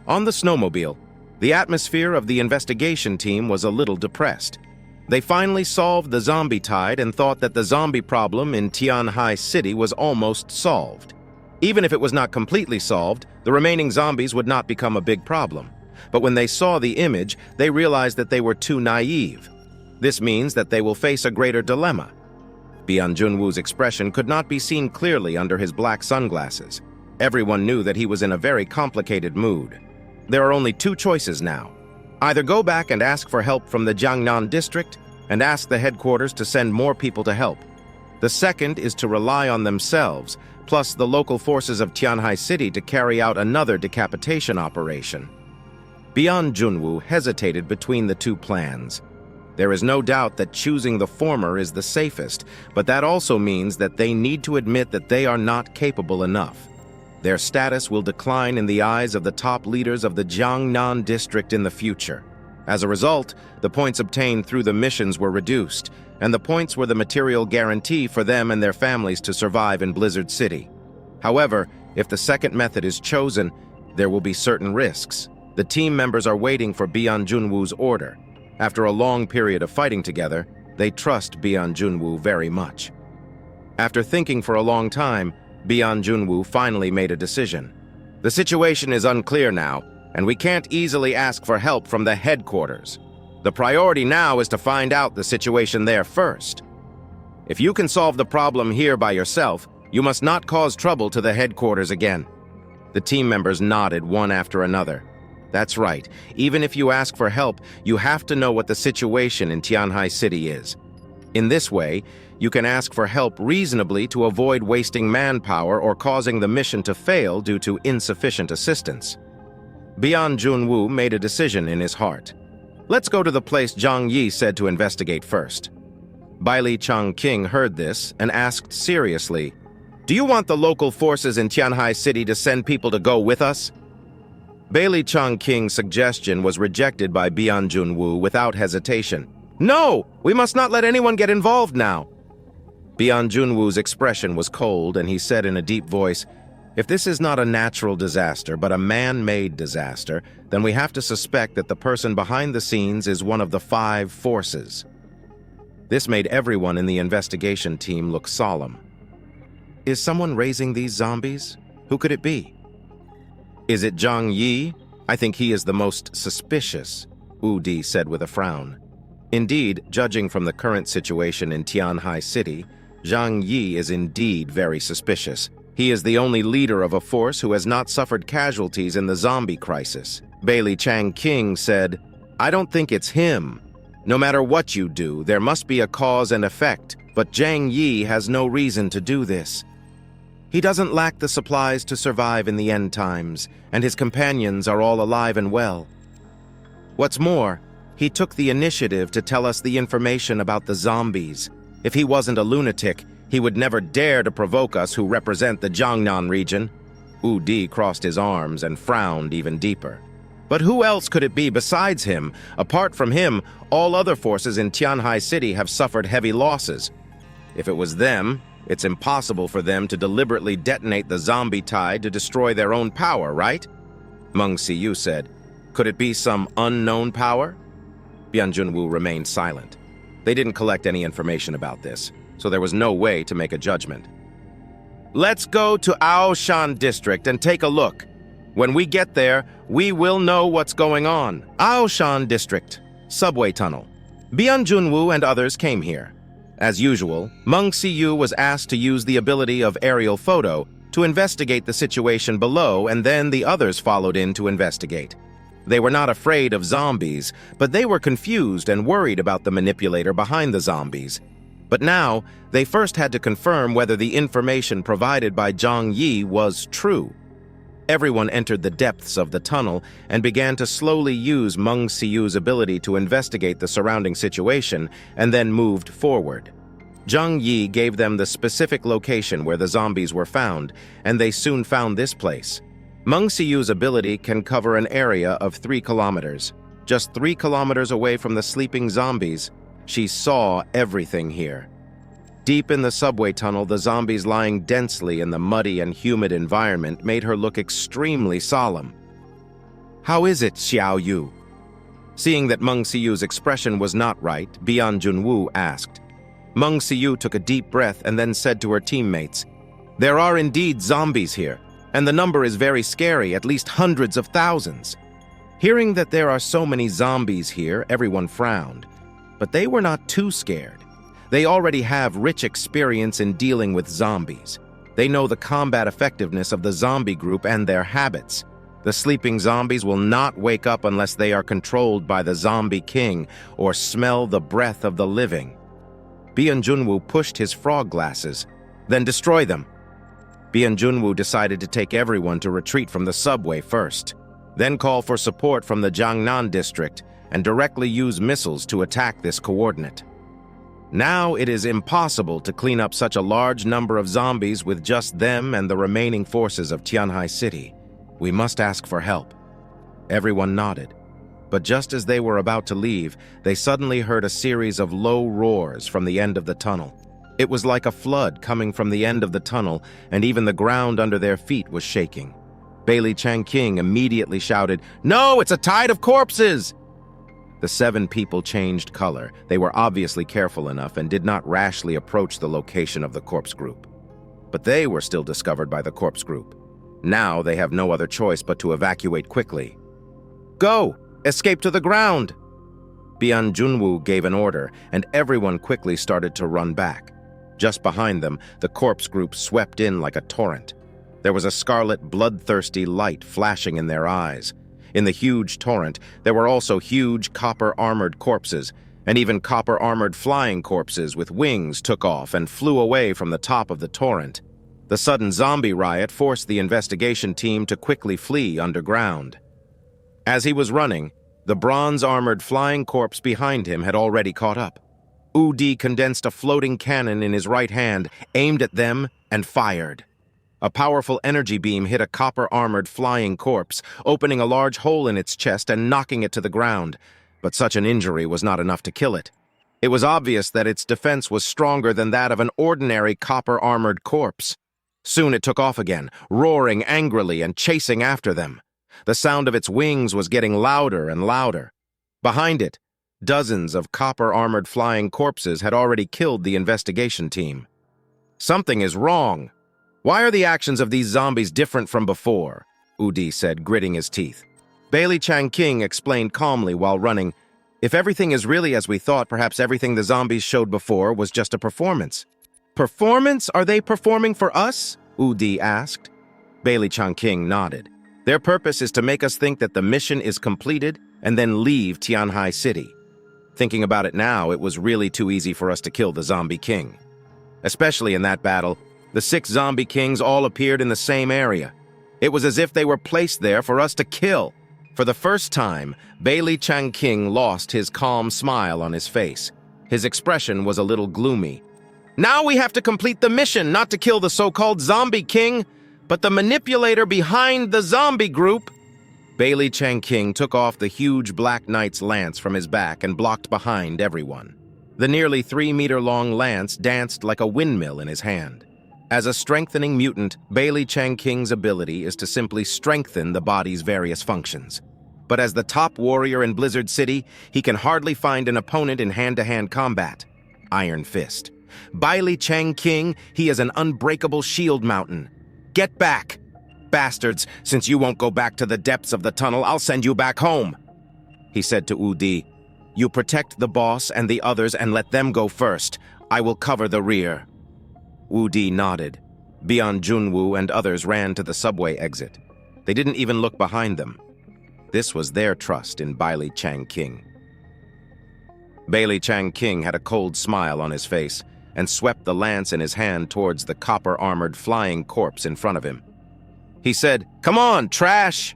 On the snowmobile, the atmosphere of the investigation team was a little depressed. They finally solved the zombie tide and thought that the zombie problem in Tianhai City was almost solved. Even if it was not completely solved, the remaining zombies would not become a big problem. But when they saw the image, they realized that they were too naive. This means that they will face a greater dilemma. Byun Junwoo's expression could not be seen clearly under his black sunglasses. Everyone knew that he was in a very complicated mood. There are only two choices now. Either go back and ask for help from the Jiangnan district and ask the headquarters to send more people to help. The second is to rely on themselves, plus the local forces of Tianhai City to carry out another decapitation operation. Byun Junwoo hesitated between the two plans. There is no doubt that choosing the former is the safest, but that also means that they need to admit that they are not capable enough. Their status will decline in the eyes of the top leaders of the Jiangnan district in the future. As a result, the points obtained through the missions were reduced, and the points were the material guarantee for them and their families to survive in Blizzard City. However, if the second method is chosen, there will be certain risks. The team members are waiting for Byun Junwoo's order. After a long period of fighting together, they trust Byun Junwoo very much. After thinking for a long time, Byun Junwoo finally made a decision. The situation is unclear now, and we can't easily ask for help from the headquarters. The priority now is to find out the situation there first. If you can solve the problem here by yourself, you must not cause trouble to the headquarters again. The team members nodded one after another. That's right. Even if you ask for help, you have to know what the situation in Tianhai City is. In this way, you can ask for help reasonably to avoid wasting manpower or causing the mission to fail due to insufficient assistance. Byun Junwoo made a decision in his heart. Let's go to the place Zhang Yi said to investigate first. Baili Changqing heard this and asked seriously, "Do you want the local forces in Tianhai City to send people to go with us?" Baili Changqing's suggestion was rejected by Byun Junwoo without hesitation. "No! We must not let anyone get involved now!" Byun Junwoo's expression was cold, and he said in a deep voice, "If this is not a natural disaster, but a man-made disaster, then we have to suspect that the person behind the scenes is one of the 5 forces." This made everyone in the investigation team look solemn. Is someone raising these zombies? Who could it be? Is it Zhang Yi? I think he is the most suspicious, Udi said with a frown. Indeed, judging from the current situation in Tianhai City, Zhang Yi is indeed very suspicious. He is the only leader of a force who has not suffered casualties in the zombie crisis. Baili Changqing said, "I don't think it's him. No matter what you do, there must be a cause and effect, but Zhang Yi has no reason to do this. He doesn't lack the supplies to survive in the end times, and his companions are all alive and well. What's more, he took the initiative to tell us the information about the zombies. If he wasn't a lunatic, he would never dare to provoke us who represent the Jiangnan region." Udi crossed his arms and frowned even deeper. But who else could it be besides him? Apart from him, all other forces in Tianhai City have suffered heavy losses. If it was them, it's impossible for them to deliberately detonate the zombie tide to destroy their own power, right? Meng Siyu said, "Could it be some unknown power?" Byun Junwoo remained silent. They didn't collect any information about this, so there was no way to make a judgment. "Let's go to Aoshan District and take a look. When we get there, we will know what's going on." Aoshan District, subway tunnel. Byun Junwoo and others came here. As usual, Meng Siyu was asked to use the ability of aerial photo to investigate the situation below, and then the others followed in to investigate. They were not afraid of zombies, but they were confused and worried about the manipulator behind the zombies. But now, they first had to confirm whether the information provided by Zhang Yi was true. Everyone entered the depths of the tunnel and began to slowly use Meng Siyu's ability to investigate the surrounding situation and then moved forward. Zhang Yi gave them the specific location where the zombies were found, and they soon found this place. Meng Siyu's ability can cover an area of 3 kilometers. Just 3 kilometers away from the sleeping zombies, she saw everything here. Deep in the subway tunnel, the zombies lying densely in the muddy and humid environment made her look extremely solemn. How is it, Xiao Yu? Seeing that Meng Siyu's expression was not right, Bian Junwu asked. Meng Siyu took a deep breath and then said to her teammates, "There are indeed zombies here, and the number is very scary, at least hundreds of thousands." Hearing that there are so many zombies here, everyone frowned. But they were not too scared. They already have rich experience in dealing with zombies. They know the combat effectiveness of the zombie group and their habits. The sleeping zombies will not wake up unless they are controlled by the zombie king or smell the breath of the living. Bian Junwu pushed his frog glasses, then destroy them. Bian Junwu decided to take everyone to retreat from the subway first, then call for support from the Jiangnan district and directly use missiles to attack this coordinate. Now it is impossible to clean up such a large number of zombies with just them and the remaining forces of Tianhai City. We must ask for help. Everyone nodded. But just as they were about to leave, they suddenly heard a series of low roars from the end of the tunnel. It was like a flood coming from the end of the tunnel, and even the ground under their feet was shaking. Bailey Changqing immediately shouted, "No, it's a tide of corpses!" The 7 people changed color. They were obviously careful enough and did not rashly approach the location of the corpse group. But they were still discovered by the corpse group. Now they have no other choice but to evacuate quickly. "Go! Escape to the ground!" Bian Junwu gave an order, and everyone quickly started to run back. Just behind them, the corpse group swept in like a torrent. There was a scarlet, bloodthirsty light flashing in their eyes. In the huge torrent, there were also huge copper-armored corpses, and even copper-armored flying corpses with wings took off and flew away from the top of the torrent. The sudden zombie riot forced the investigation team to quickly flee underground. As he was running, the bronze-armored flying corpse behind him had already caught up. Udi condensed a floating cannon in his right hand, aimed at them, and fired. A powerful energy beam hit a copper-armored flying corpse, opening a large hole in its chest and knocking it to the ground. But such an injury was not enough to kill it. It was obvious that its defense was stronger than that of an ordinary copper-armored corpse. Soon it took off again, roaring angrily and chasing after them. The sound of its wings was getting louder and louder. Behind it, dozens of copper-armored flying corpses had already killed the investigation team. "Something is wrong. Why are the actions of these zombies different from before?" Udi said, gritting his teeth. Bailey Changqing explained calmly while running, "If everything is really as we thought, perhaps everything the zombies showed before was just a performance." "Performance? Are they performing for us?" Udi asked. Bailey Changqing nodded. "Their purpose is to make us think that the mission is completed and then leave Tianhai City. Thinking about it now, it was really too easy for us to kill the zombie king. Especially in that battle, the 6 zombie kings all appeared in the same area. It was as if they were placed there for us to kill." For the first time, Bailey Changqing lost his calm smile on his face. His expression was a little gloomy. "Now we have to complete the mission, not to kill the so-called zombie king, but the manipulator behind the zombie group." Bailey Changqing took off the huge Black Knight's lance from his back and blocked behind everyone. The nearly 3-meter-long lance danced like a windmill in his hand. As a strengthening mutant, Bailey Changqing's ability is to simply strengthen the body's various functions. But as the top warrior in Blizzard City, he can hardly find an opponent in hand-to-hand combat. Iron Fist. Bailey Changqing, he is an unbreakable shield mountain. "Get back! Bastards, since you won't go back to the depths of the tunnel, I'll send you back home," he said to Udi. "You protect the boss and the others and let them go first. I will cover the rear." Udi nodded. Bian Junwu and others ran to the subway exit. They didn't even look behind them. This was their trust in Bailey Changqing. Bailey Changqing had a cold smile on his face and swept the lance in his hand towards the copper-armored flying corpse in front of him. He said, "Come on, trash!